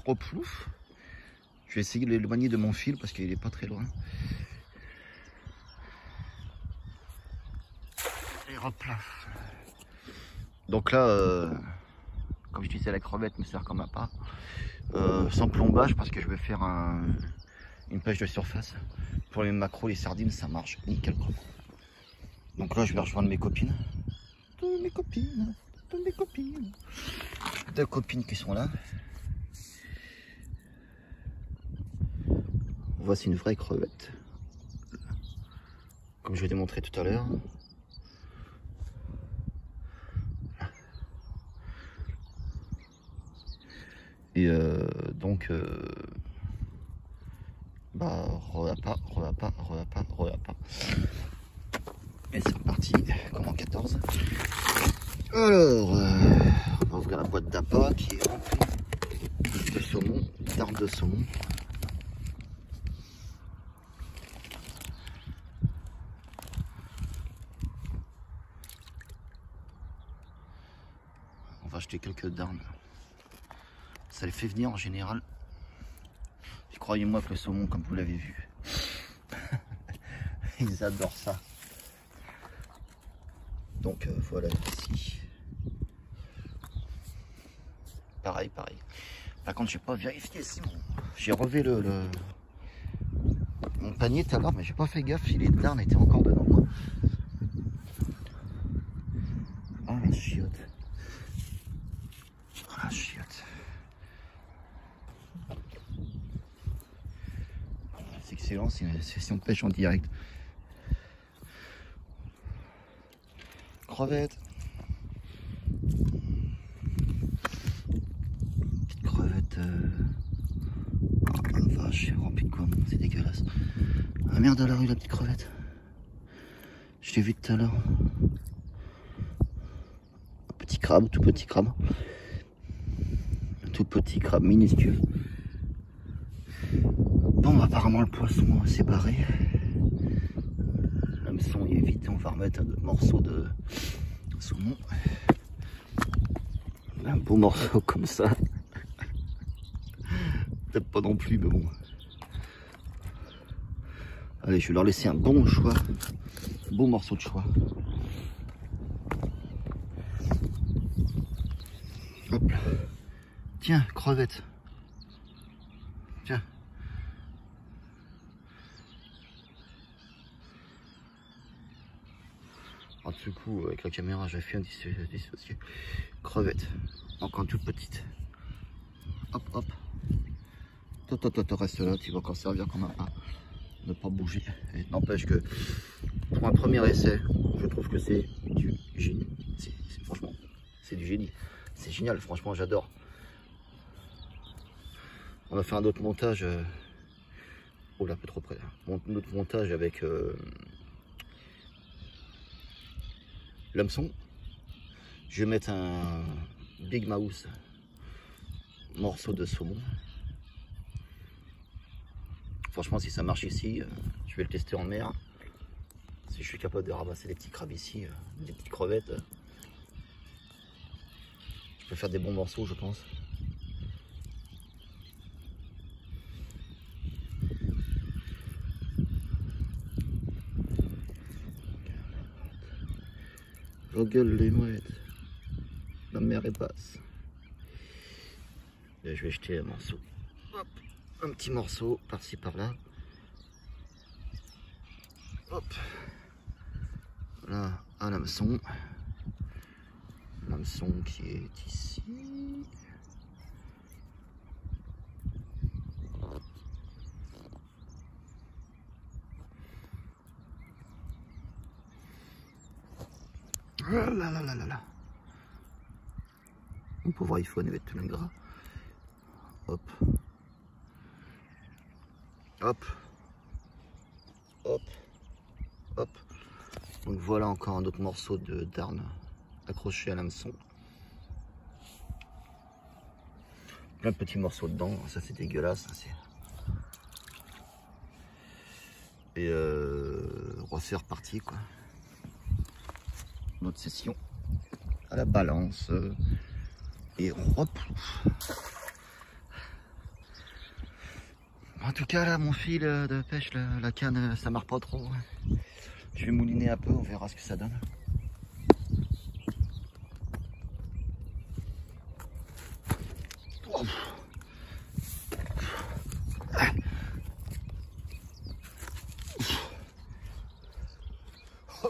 replouf. Je vais essayer de l'éloigner de mon fil parce qu'il est pas très loin. Et hop là. Donc là, comme je disais, la crevette me sert comme appât. Sans plombage parce que je vais faire une pêche de surface. Pour les macros, les sardines, ça marche nickel. Donc là, je vais rejoindre mes copines. Toutes mes copines. Deux copines qui sont là. Voici une vraie crevette. Comme je vais démontrer tout à l'heure. Et donc, bah, re-appât. Et c'est reparti, comme en 14. Alors, on va ouvrir la boîte d'appât qui est remplie de saumon, d'armes de saumon. On va acheter quelques darnes. Ça les fait venir en général. Et croyez-moi que le saumon, comme vous l'avez vu, ils adorent ça. Donc voilà ici. Pareil. Par contre, j'ai pas vérifié si j'ai relevé mon panier tout à l'heure, mais j'ai pas fait gaffe si les darnes étaient encore dedans. Oh la chiotte. C'est excellent si on pêche en direct. Crevette. Petite crevette. Oh la vache, c'est rempli de quoi, c'est dégueulasse. Ah merde, à la rue, la petite crevette. Je l'ai vu tout à l'heure. Petit crabe, tout petit crabe. Tout petit crabe minuscule. Bon, apparemment le poisson s'est barré. L'hameçon est vide, on va remettre un autre morceau de saumon. Un beau morceau comme ça. Peut-être pas non plus, mais bon. Allez, je vais leur laisser un bon choix. Un beau morceau de choix. Hop là. Tiens, crevette. Tiens. Alors, du coup, avec la caméra, j'ai fait un dissocié. Crevette. Encore toute petite. Hop. Toi, reste là, tu vas encore servir comme un pas. Ne pas bouger. Et n'empêche que pour un premier essai, je trouve que c'est du génie. Franchement, c'est du génie. C'est génial, franchement, j'adore. On a fait un autre montage. Oh là, un peu trop près. Un autre montage avec l'hameçon. Je vais mettre un Big Mouse morceau de saumon. Franchement, si ça marche ici, je vais le tester en mer. Si je suis capable de ramasser des petits crabes ici, des petites crevettes, je peux faire des bons morceaux, je pense. J'engueule les mouettes. La mer est basse. Là, je vais jeter un morceau. Hop, un petit morceau par-ci par-là. Hop. Là, un hameçon. L'hameçon qui est ici. Oh là. Mon pauvre iPhone avec tout le gras. Hop. Donc voilà encore un autre morceau de darne accroché à l'hameçon. Plein de petits morceaux dedans, ça c'est dégueulasse. Et c'est reparti quoi. Notre session à la balance et replouf. En tout cas là mon fil de pêche, la canne ça marche pas trop. Je vais mouliner un peu, on verra ce que ça donne. Oh.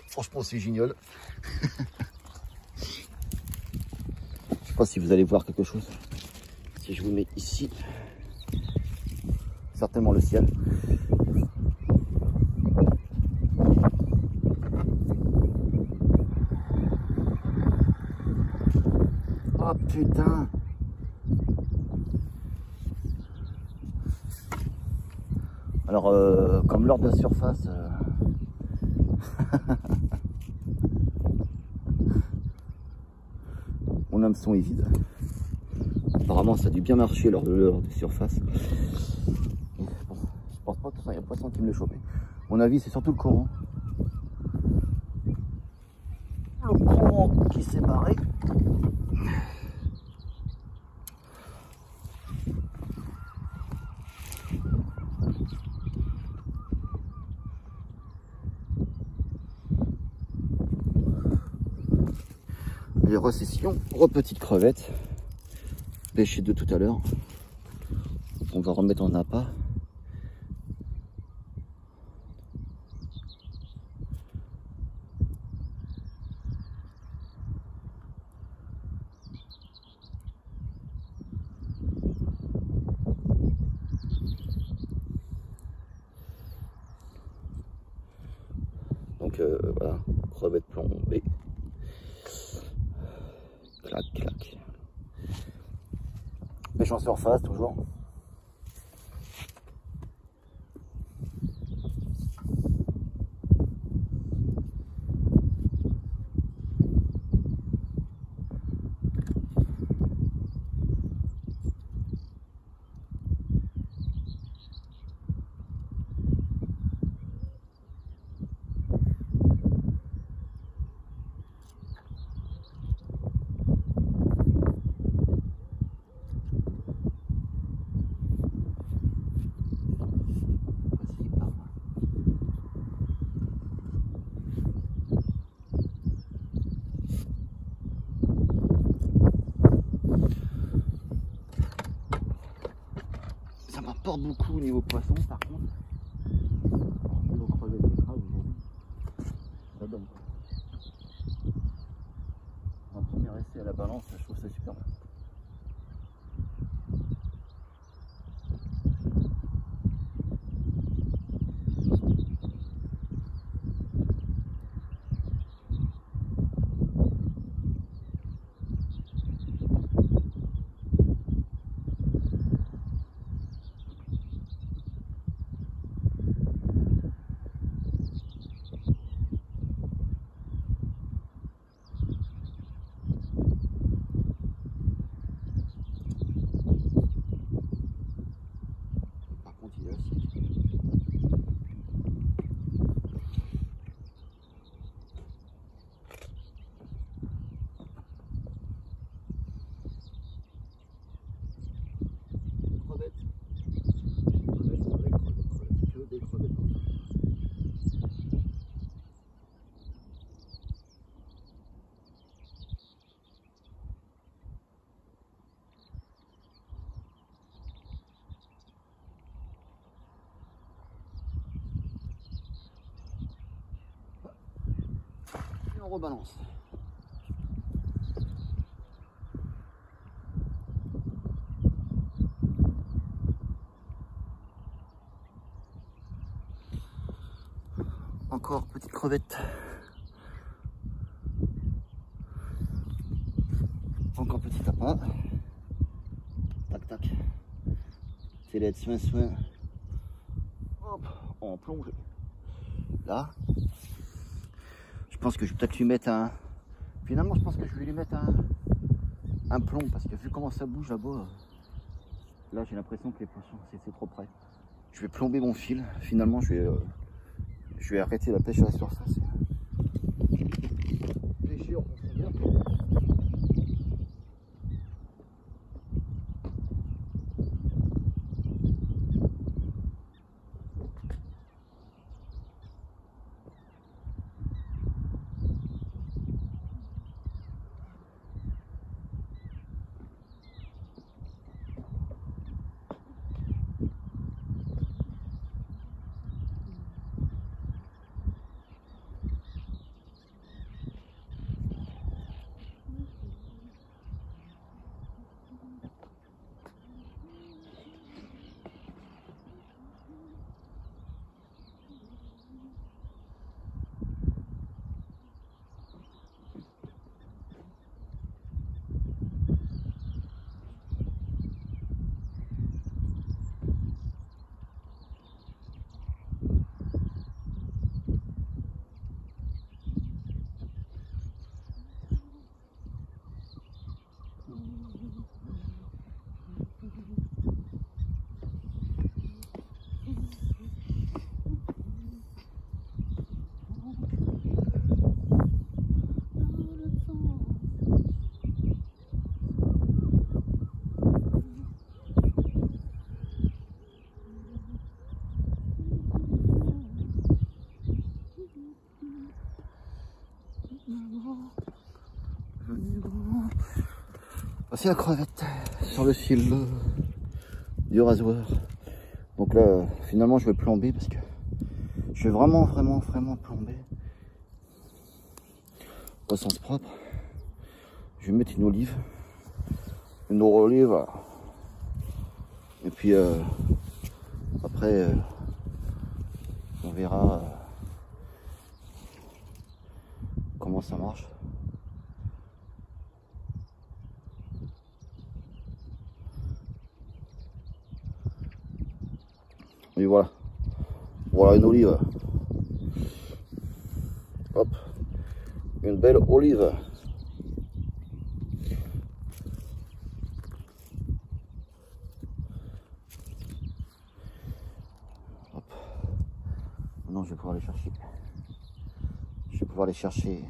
Franchement c'est génial. Je sais pas si vous allez voir quelque chose. Si je vous mets ici, certainement le ciel. Oh putain. Alors comme l'ordre de la surface, mon hameçon est vide. Apparemment ça a dû bien marcher lors de l'heure de surface. Bon, je pense pas que ça y a poisson qui me l'ait chopé. À mon avis c'est surtout le courant. Le courant qui s'est barré. Les recessions, petite crevette, pêché de tout à l'heure. On va remettre en appât. Donc voilà, crevette plombée. Clac, clac. Pêche en surface toujours. Ça m'apporte beaucoup au niveau poisson par contre. Niveau crevette et crabe aujourd'hui, ça donne. Un premier essai à la balance, je trouve ça super bien. On rebalance. Encore petite crevette. Encore petit tapin. Tac tac. C'est l'aide soin soin. Hop, en plongée. Là. Je pense que je vais peut-être lui mettre un... Finalement, je pense que je vais lui mettre un plomb parce que vu comment ça bouge là-bas, là j'ai l'impression que les poissons c'est trop près. Je vais plomber mon fil. Finalement, je vais arrêter la pêche à la surface. Pêcher en profondeur. Voici la crevette sur le fil du rasoir. Donc là, finalement, je vais plomber parce que je vais vraiment plomber au sens propre. Je vais mettre une olive, et puis après, on verra comment ça marche. Et voilà. Voilà une olive. Hop. Une belle olive. Hop. Maintenant je vais pouvoir les chercher. Je vais pouvoir les chercher.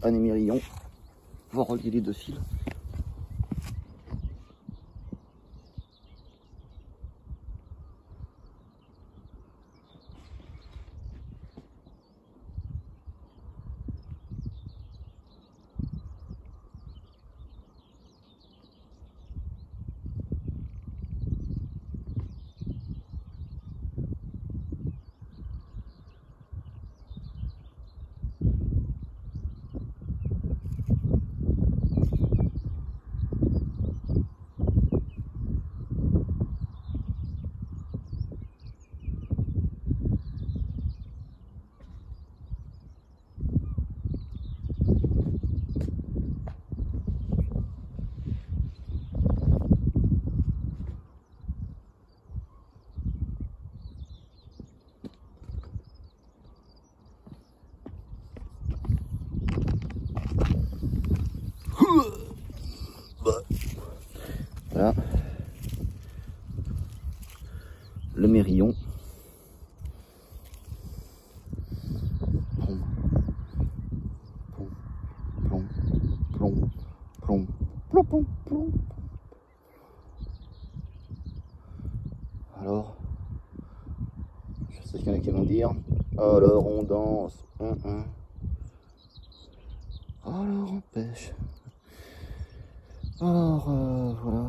Un émerillon. On va relier les deux fils. Voilà. Le mérillon. Plomb. Alors, je sais qu'il y en a qui vont dire, alors on danse, alors on pêche. Alors voilà.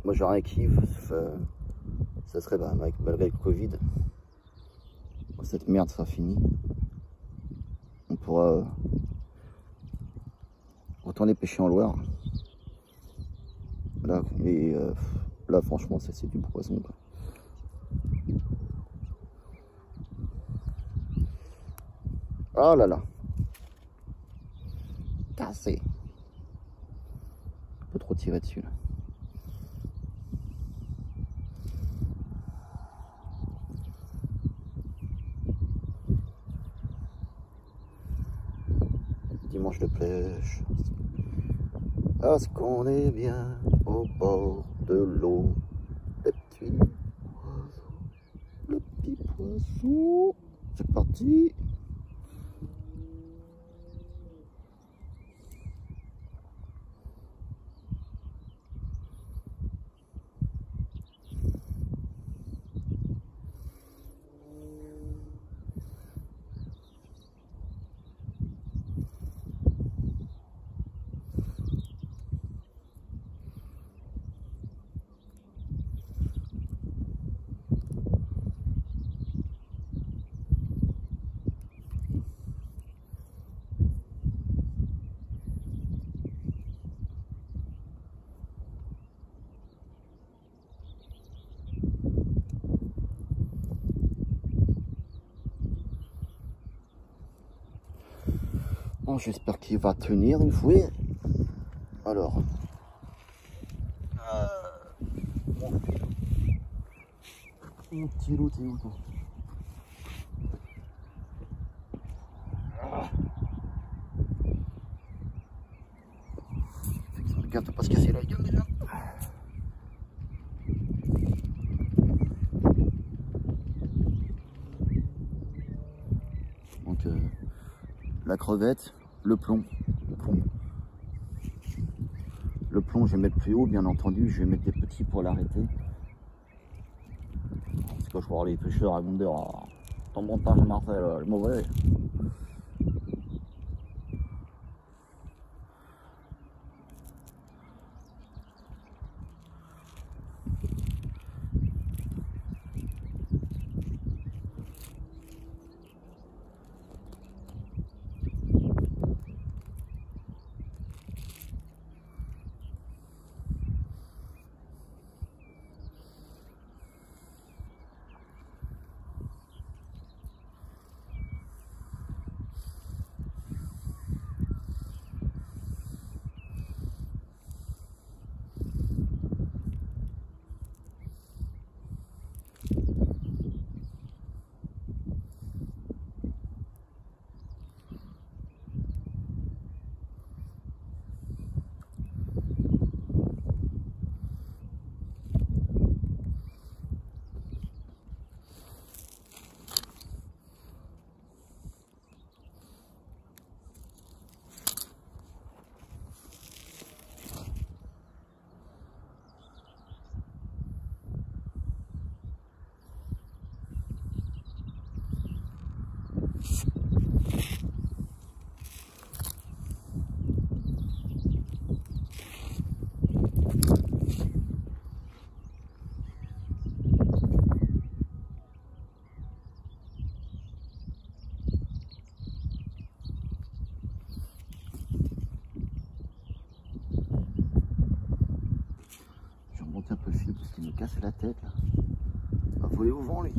Moi j'aurais un kiff, ça serait malgré le Covid, cette merde sera finie. On pourra retourner pêcher en Loire. Là, là franchement c'est du poisson quoi. Oh là là, cassé. Un peu trop tiré dessus là. Dimanche de pêche. Est-ce qu'on est bien au bord de l'eau? Les petits oiseaux, le petit poisson. C'est parti. Bon, j'espère qu'il va tenir une fouée. Alors. Mon petit loup, t'es où toi? Regarde, faut pas se casser la gueule déjà. Donc la crevette, le plomb. Le plomb, je vais mettre plus haut, bien entendu. Je vais mettre des petits pour l'arrêter. Parce que je vois les pêcheurs à grandeur. Ton montage Marcel, le mauvais. Un peu le fil parce qu'il me casse la tête là. Va voler au vent lui.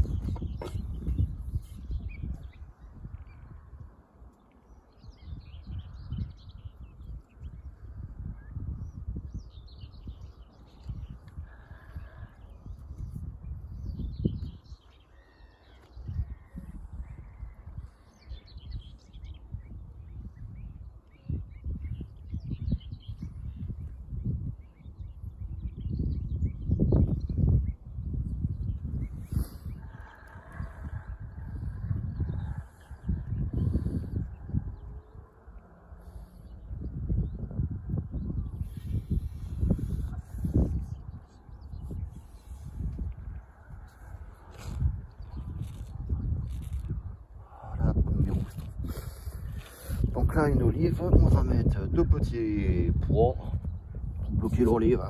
Donc là une olive, on va mettre deux petits pois pour bloquer l'olive.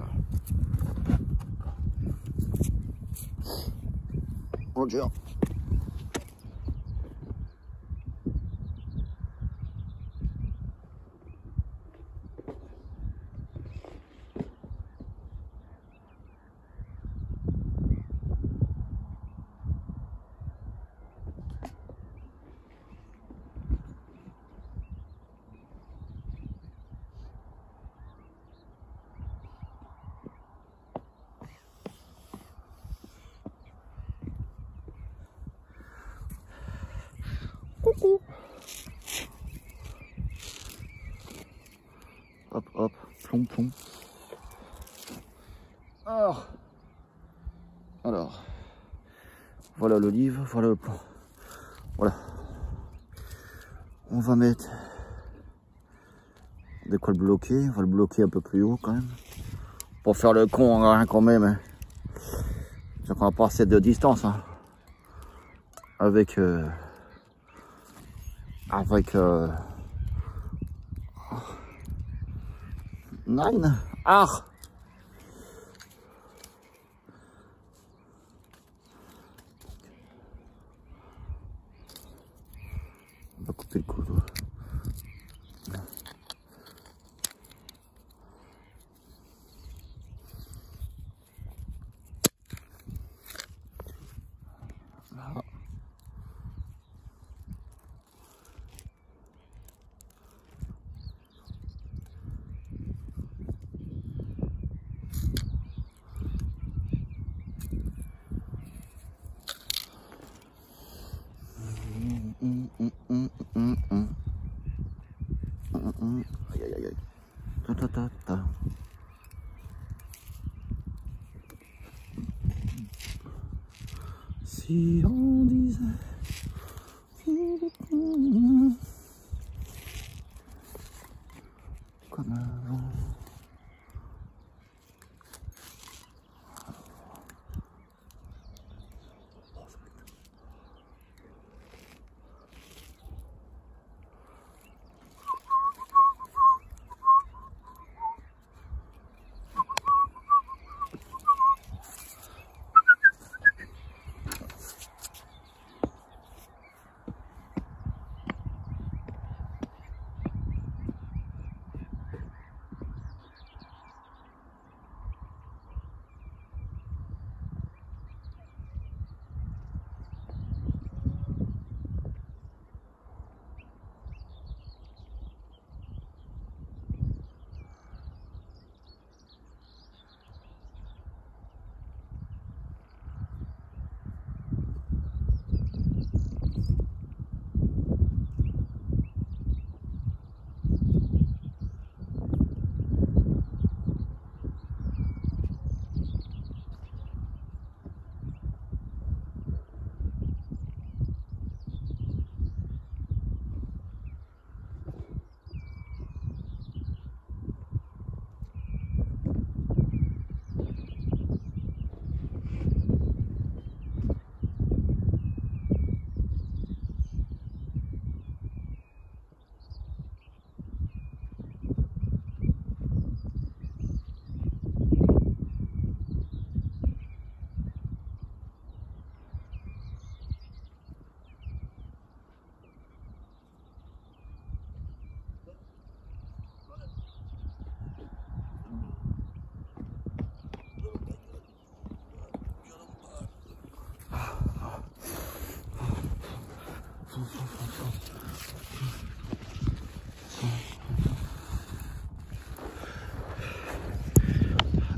Roger. Coucou. Hop, hop, plomb, plomb. Alors, voilà l'olive, voilà le plomb. Voilà. On va mettre de quoi le bloquer. On va le bloquer un peu plus haut quand même. Pour faire le con, hein, quand même. Hein. Donc on va pas assez de distance. Hein. Avec... Nine. Ah. On va couper le couteau. ta ta ta. Si on disait comme avant.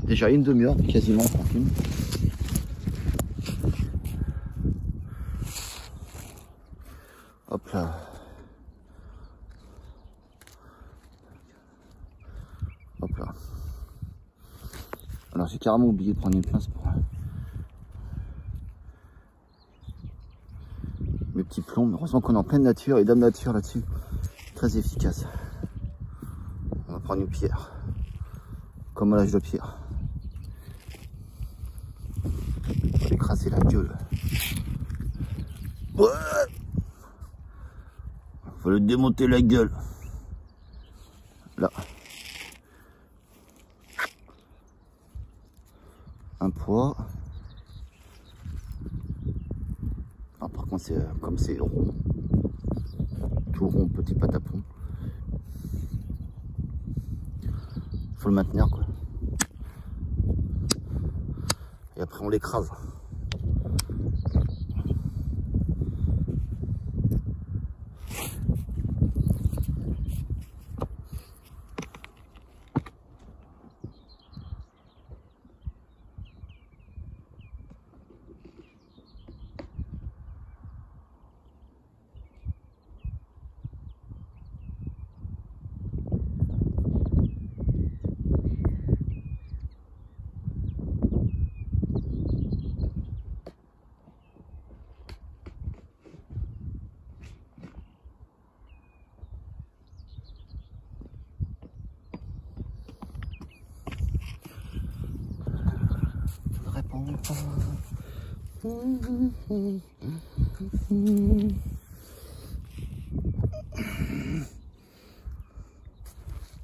Déjà une demi-heure quasiment tranquille. Hop là. Hop là. Alors j'ai carrément oublié de prendre une place pour mes petits plombs. Mais heureusement qu'on est en pleine nature et Dame Nature là-dessus. Très efficace. On va prendre une pierre. Comme à l'âge de pierre. On va écraser la gueule. Ouais. Faut le démonter la gueule. Là. Un poids. Ah, par contre, c'est comme c'est rond. Tout rond, petit patapon. Faut le maintenir, quoi. Et après, on l'écrase.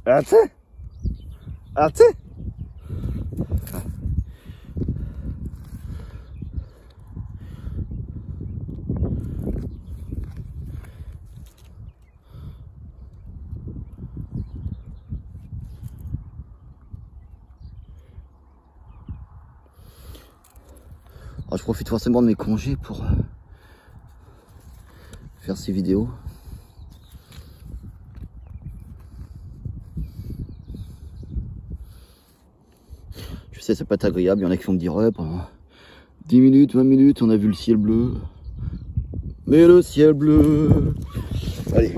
Arrêtez! Arrêtez! Alors, je profite forcément de mes congés pour faire ces vidéos. Je sais, c'est pas agréable, il y en a qui vont me dire ouais, pendant 10 minutes, 20 minutes, on a vu le ciel bleu. Mais le ciel bleu. Allez.